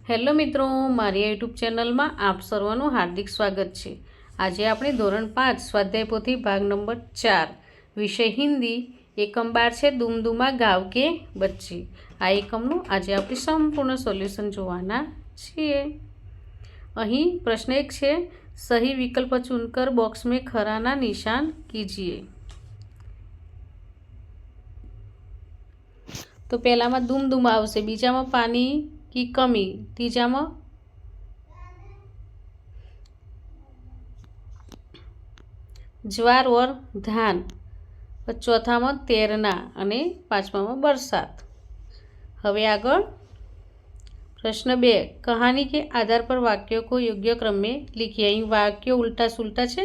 Hello મિત્રો, મારી YouTube ચેનલમાં આપ સર્વનું હાર્દિક સ્વાગત છે। આજે આપણે ધોરણ 5 સ્વાધ્યાય પોથી ભાગ નંબર 4 વિષય હિન્દી એકમ 12 છે દુમદુમા ગાँव के बच्चे। આ એકમનું આજે આપણે સંપૂર્ણ સોલ્યુશન જોવાના છીએ। અહીં પ્રશ્ન 1 છે, સही विकल्प चुनकर बॉक्स में खराना निशान कीजिए। तो पहला में दुमदुमा आवशे, बीजा में पानी की कमी, तीजा में ज्वार और धान, चौथा में तैरना और पांचमा में बरसात। हवे आगळ प्रश्न 2, कहानी के आधार पर वाक्यों को योग्य क्रम में लिखिए। अहीं वाक्यों उल्टा सुलटा है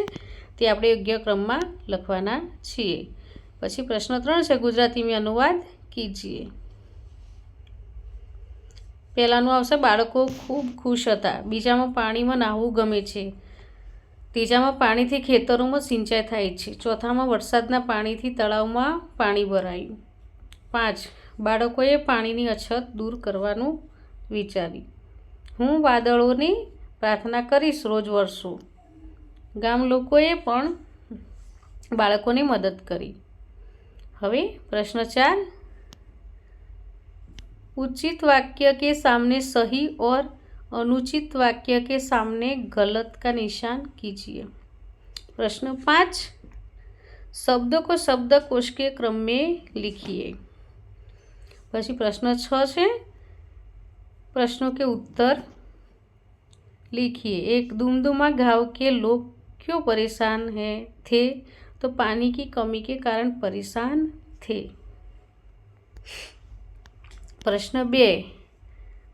ते आपणे योग्य क्रम में लखवाना छीए। पछी प्रश्न 3 है, गुजराती में अनुवाद कीजिए। पहलाનું આવશે, બાળકો ખૂબ ખુશ હતા। બીજામાં પાણીમાં નાહવું ગમે છે। ત્રીજામાં પાણીથી ખેતરોમાં સિંચાઈ થાય છે। ચોથામાં વરસાદના પાણીથી તળાવમાં પાણી ભરાયું। 5, બાળકોએ પાણીની અછત દૂર કરવાનું વિચાર્યું। હું વાદળોની પ્રાર્થના કરીશ રોજ વરસો। ગામ લોકોએ પણ બાળકોની મદદ કરી। હવે પ્રશ્ન 4, उचित वाक्य के सामने सही और अनुचित वाक्य के सामने गलत का निशान कीजिए। प्रश्न 5, शब्दों को शब्दकोश के क्रम में लिखिए। પછી प्रश्न 6 है, प्रश्नों के उत्तर लिखिए। 1, दुमदुमा गाँव के लोग क्यों परेशान थे? तो पानी की कमी के कारण परेशान थे। प्रश्न 2,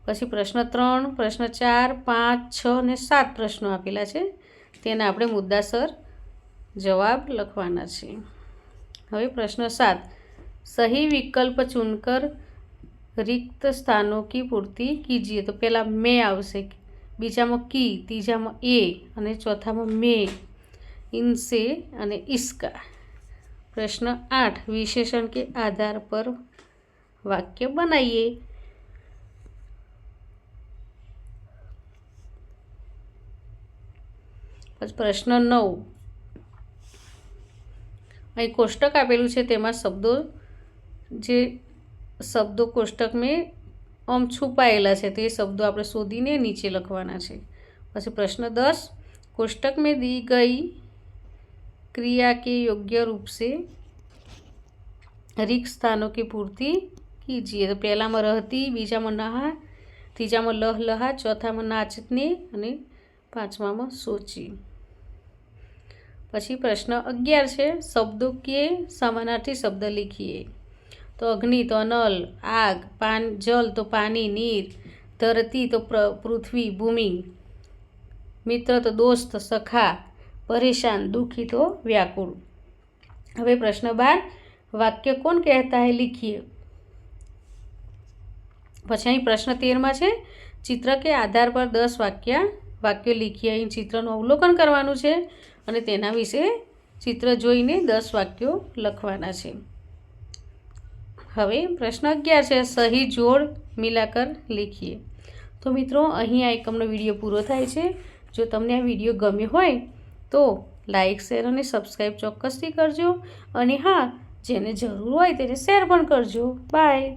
પછી પ્રશ્ન 3, પ્રશ્ન 4, 5, 6 અને 7 પ્રશ્નો આપેલા છે, તેના આપણે મુદ્દાસર જવાબ લખવાના છે। હવે પ્રશ્ન 7, सही विकल्प चुनकर रिक्त स्थानों की पूर्ति कीजिए। तो पहला मैं आवशे, बीजामां की, तीजामां ए અને ચોથામાં मैं, इनसे અને इसका। प्रश्न 8, विशेषण के आधार पर वाक्य बनाइए। प्रश्न 9, અહીં કોષ્ટક આપેલું છે, તેમાં શબ્દો કોષ્ટક में છુપાયેલા છે તે શબ્દો આપણે શોધીને નીચે લખવાના છે। પછી પ્રશ્ન 10, कोष्टक में दी गई क्रिया के योग्य रूप से रिक्त स्थानों की पूर्ति कीजिए। तो पहला में रहती, बीजा में नहा, तीजा में लह लहा, चौथा में नाचने और पांचमा में सोची। पछी प्रश्न 11 है, शब्दों के समानार्थी शब्द लिखिए। तो अग्नि तो नल, आग, जल तो पानी नीर, धरती तो पृथ्वी भूमि, मित्र तो दोस्त सखा, परेशान दुखी तो व्याकुल। हवे प्रश्न 12, वाक्य कौन कहता है लिखिए। પછી અહીં પ્રશ્ન 13 છે, ચિત્ર કે આધાર પર 10 વાક્યો લીખીએ। અહીં ચિત્રનું અવલોકન કરવાનું છે અને તેના વિશે ચિત્ર જોઈને 10 વાક્યો લખવાના છે। હવે પ્રશ્ન 11 છે, સહી જોડ મિલાકર લીખીએ। તો મિત્રો, અહીં આ એકમનો વિડીયો પૂરો થાય છે। જો તમને આ વિડીયો ગમ્યો હોય તો લાઇક, શેર અને સબસ્ક્રાઈબ ચોક્કસથી કરજો અને હા, જેને જરૂર હોય તેને શેર પણ કરજો। બાય।